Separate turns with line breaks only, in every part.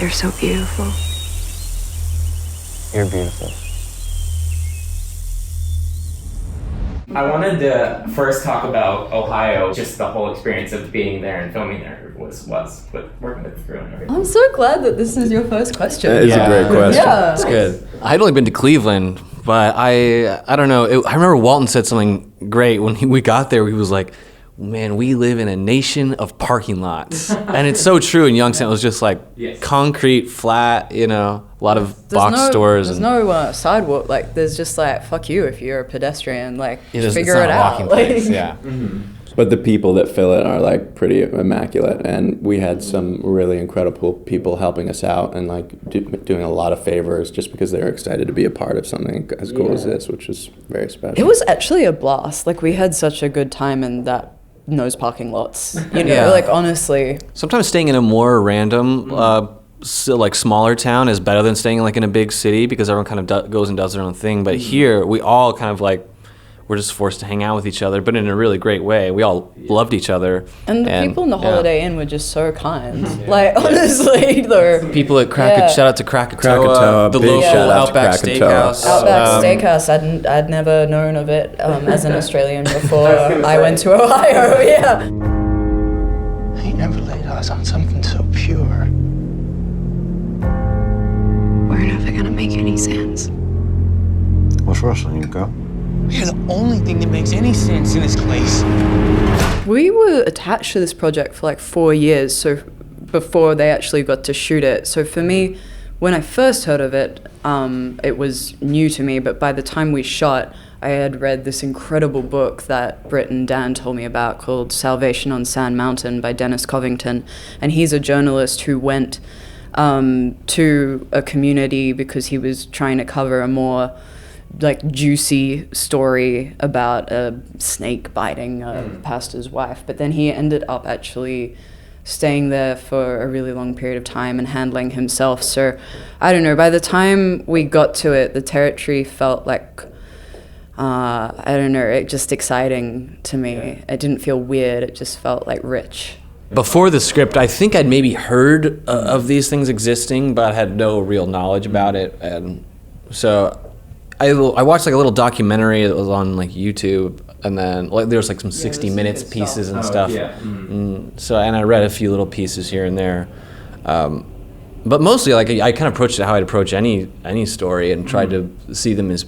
They're so beautiful.
You're beautiful.
I wanted to first talk about Ohio, just the whole experience of being there and filming there was with working with the crew and everything.
I'm so glad that this is your first question.
That is a great question.
Yeah.
It's good. I'd only been to Cleveland, but I don't know. I remember Walton said something great when we got there. He was like, man, we live in a nation of parking lots. And it's so true in Youngstown. It was just like concrete, flat, a lot of box stores.
There's no sidewalk. Like, there's just like, fuck you if you're a pedestrian. Like, figure it out.
Place, yeah.
But the people that fill it are like pretty immaculate, and we had some really incredible people helping us out and like doing a lot of favors just because they were excited to be a part of something as cool as this, which was very special.
It was actually a blast. Like, we had such a good time in those parking lots. Like, honestly.
Sometimes staying in a more random, like smaller town is better than staying like in a big city because everyone kind of goes and does their own thing. But here, we all kind of like, we're just forced to hang out with each other, but in a really great way. We all loved each other.
And the people in the Holiday Inn were just so kind. Like, honestly, they're...
People at shout out to Krakatoa,
the
local Outback Steakhouse.
Outback Steakhouse, I'd never known of it as an Australian before I went to Ohio,
He never laid eyes on something so pure.
We're never gonna make any sense.
What's wrestling, you go?
We're the only thing that makes any sense in this place.
We were attached to this project for like 4 years, so before they actually got to shoot it. So for me, when I first heard of it, it was new to me, but by the time we shot, I had read this incredible book that Britt and Dan told me about called Salvation on Sand Mountain by Dennis Covington. And he's a journalist who went to a community because he was trying to cover a more like juicy story about a snake biting a pastor's wife. But then he ended up actually staying there for a really long period of time and handling himself. So I don't know, by the time we got to it, the territory felt like, I don't know, it just exciting to me. It didn't feel weird, it just felt like rich.
Before the script, I think I'd maybe heard of these things existing, but I had no real knowledge about it. And so I watched like a little documentary that was on like YouTube, and then like there was like some 60 minutes pieces and stuff. So I read a few little pieces here and there, but mostly like I kind of approached it how I'd approach any story and tried to see them as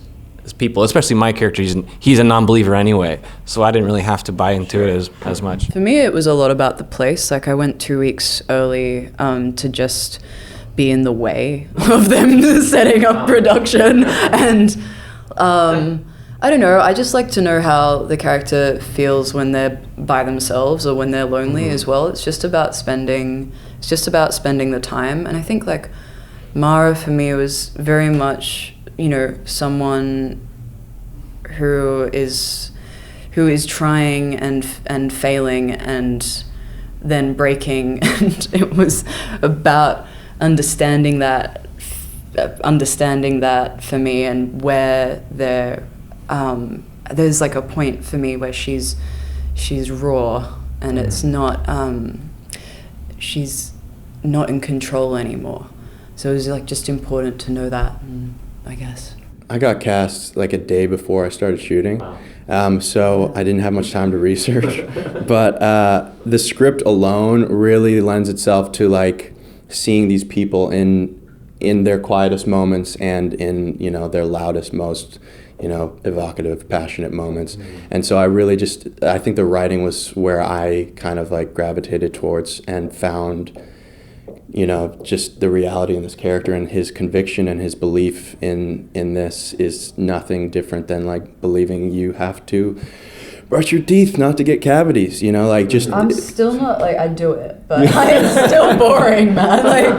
people, especially my character. He's a non-believer anyway, so I didn't really have to buy into it as much.
For me, it was a lot about the place. Like, I went 2 weeks early to just be in the way of them setting up production, and I don't know, I just like to know how the character feels when they're by themselves or when they're lonely as well. It's just about spending the time. And I think like Mara for me was very much, someone who is trying and failing and then breaking, and it was about understanding that for me, and where there's like a point for me where she's raw, and it's not she's not in control anymore. So it was like just important to know that, I guess.
I got cast like a day before I started shooting, so I didn't have much time to research. But the script alone really lends itself to like seeing these people in their quietest moments and in their loudest, most evocative, passionate moments. And so I think the writing was where I kind of like gravitated towards and found just the reality in this character, and his conviction and his belief in this is nothing different than like believing you have to brush your teeth not to get cavities,
I'm still not like, I do it, but I am still boring, man. Like,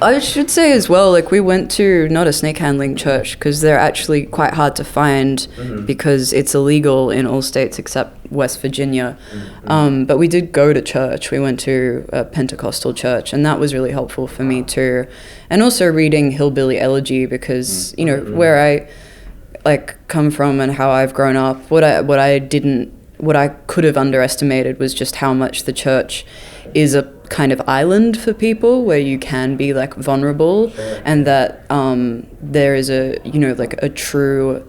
I should say as well, like, we went to not a snake handling church because they're actually quite hard to find because it's illegal in all states except West Virginia. But we did go to church. We went to a Pentecostal church, and that was really helpful for me too. And also reading Hillbilly Elegy because, where I like come from and how I've grown up, what I could have underestimated was just how much the church is a kind of island for people where you can be like vulnerable, and that there is a, you know, like a true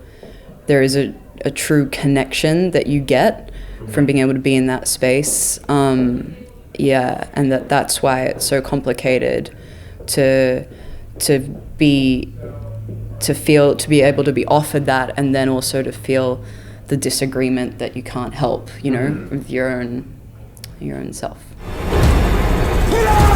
connection that you get from being able to be in that space. Yeah, and that's why it's so complicated to be able to be offered that, and then also to feel the disagreement that you can't help, you know, with your own self.
Get out!